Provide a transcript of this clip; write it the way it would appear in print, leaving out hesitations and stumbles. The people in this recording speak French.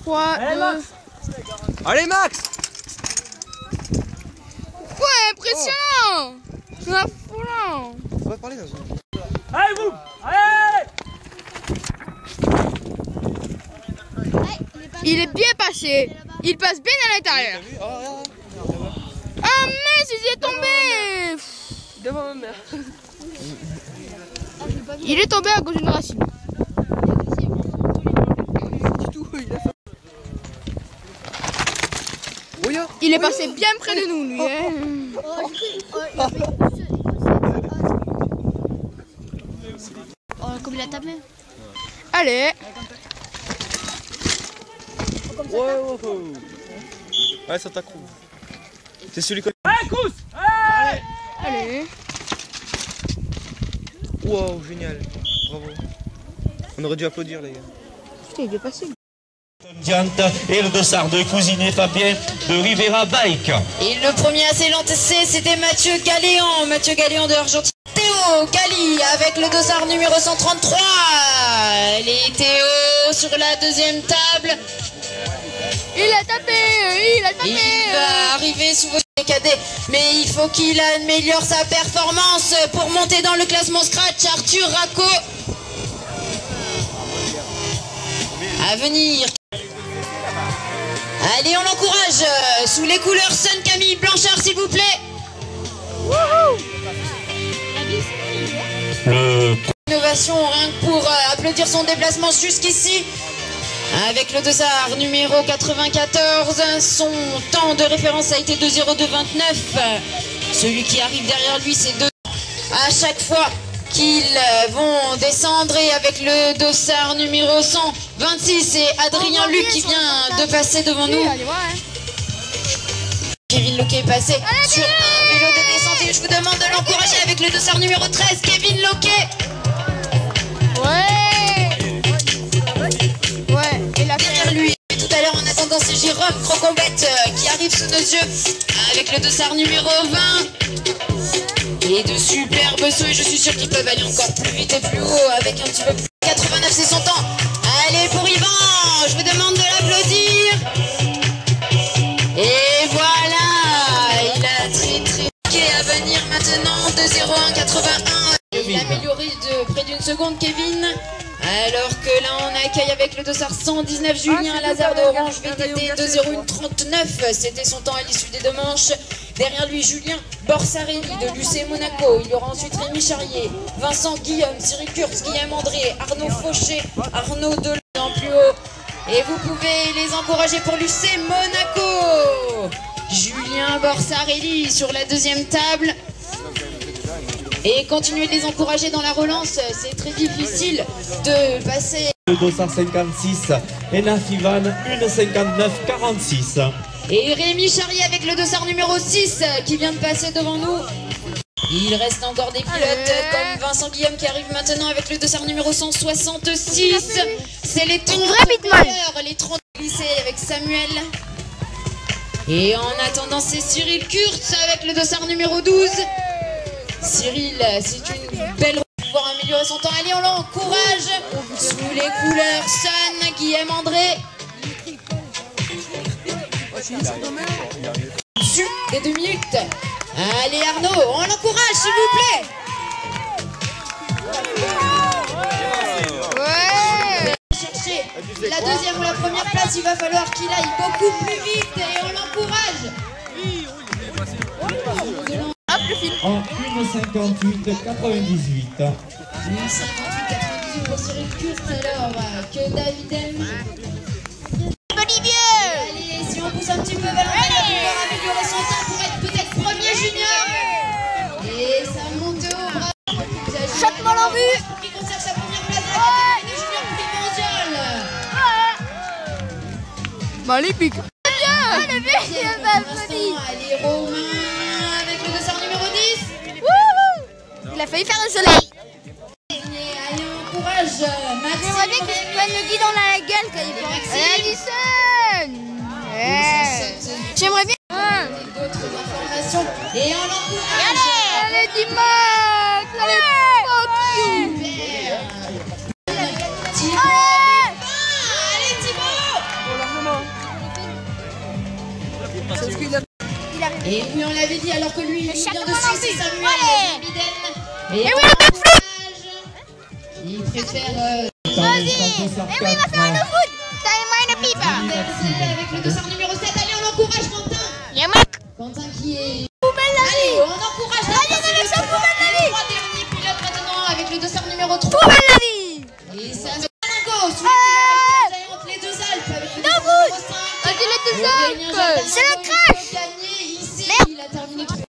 3, 2... Allez Max! Ouais, impressionnant! C'est affolant! On va parler dans une... Allez vous! Allez! Il est bien passé. Il passe bien à l'intérieur. Ah mince, il est tombé. Devant ma mère. Il est tombé à cause d'une racine. Il est passé bien près de nous, lui. Oh, comme il a tapé. Allez. Ouais, ça t'accroule. C'est celui qui... Allez, Cous! Allez! Allez. Wow, génial. Bravo. On aurait dû applaudir, les gars. Putain, il est passé. Diante et le dossard de Cousinet Fabien de Rivera Bike. Et le premier assez lancé, c'était Mathieu Galéan. Mathieu Galéan de l'Argentine. Théo Gali avec le dossard numéro 133. Les Théo sur la deuxième table. Il a tapé. Il va arriver sous vos cadets, mais il faut qu'il améliore sa performance pour monter dans le classement scratch. Arthur Racco. À venir. Allez, on l'encourage sous les couleurs Sun Camille Blanchard, s'il vous plaît. Innovation, rien que pour applaudir son déplacement jusqu'ici. Avec le dossard numéro 94, son temps de référence a été de 0,229. Celui qui arrive derrière lui, c'est 2. À chaque fois qu'ils vont descendre, et avec le dossard numéro 126, c'est Adrien Luc qui vient de passer devant nous. Kevin Loquet est passé sur un vélo de descente et je vous demande de l'encourager avec le dossard numéro 13, Kevin Loquet. Derrière lui, tout à l'heure en attendant, c'est Jérôme Crocombette qui arrive sous nos yeux avec le dossard numéro 20. Et de superbes sauts, et je suis sûr qu'ils peuvent aller encore plus vite et plus haut avec un petit peu plus. 89, c'est son temps. Allez pour Yvan, je vous demande de l'applaudir. Et voilà, il a très à venir maintenant de 0,181. Il a amélioré de près d'une seconde, Kevin. Alors que là on accueille avec le dossard 119 Julien Lazare de Orange VTT de 0,139. C'était son temps à l'issue des deux manches. Derrière lui Julien Borsarelli de l'UC Monaco. Il y aura ensuite Rémi Charrier, Vincent Guillaume, Cyril Kurtz, Guillaume André, Arnaud Fauché, Arnaud Delan plus haut. Et vous pouvez les encourager pour l'UC Monaco. Julien Borsarelli sur la deuxième table. Et continuez de les encourager dans la relance, c'est très difficile de passer. Le dossard 56, Enaf Ivan, 1,59,46. Et Rémi Charrier avec le dossard numéro 6 qui vient de passer devant nous. Il reste encore des pilotes comme Vincent Guillaume qui arrive maintenant avec le dossard numéro 166. C'est les 30 meilleurs, les 30 lycées avec Samuel. Et en attendant, c'est Cyril Kurtz avec le dossard numéro 12. Cyril, c'est une belle pour pouvoir améliorer son temps. Allez, on l'encourage sous les couleurs Sun, Guillaume André. Dessus des 2 minutes. Allez Arnaud, on l'encourage s'il vous plaît. Chercher la deuxième ou la première place, il va falloir qu'il aille beaucoup plus vite et on l'encourage. En 1,58,98. 1,58,98 pour Cyril Kurtz, alors que David M. Olivier. Allez, si on pousse un petit peu vers le bas, il va pouvoir améliorer son temps pour être peut-être premier junior. Et ça monte au bras. Chaque mal en vue. Qui conserve sa première place à la catégorie des juniors prix mondial. Magnifique. Allez, Romain avec le dossard numéro 10. Il a failli faire un soleil. Allez, on encourage Maxime. J'aimerais bien qu'il se prenne le guidon dans la gueule quand il pense. Alison. J'aimerais bien. D'autres informations. Et on l'encourage. Allez, Dimac. Allez, fuck you. Super. Thibaut. Allez, Thibaut. Et oui, on l'avait dit, alors que lui, il vient de sucer Samuel Biden. Et oui, le backflip. Il préfère Et oui, il va faire un no-foot. Ça est moins de pipe. avec le dossard numéro 7. Allez, on l'encourage, Quentin. Y'a Mac. Quentin qui est... Poubelle la Allez, vie. on encourage Allez, direction Poubelle la vie. les 3 derniers pilotes maintenant avec le dossard numéro 3. Poubelle la vie. Et ça se Malingo sous les entre les deux Alpes avec le No numéro foot. 5. On dit les deux Alpes. C'est le crash. Gagné ici, Merde. il a terminé.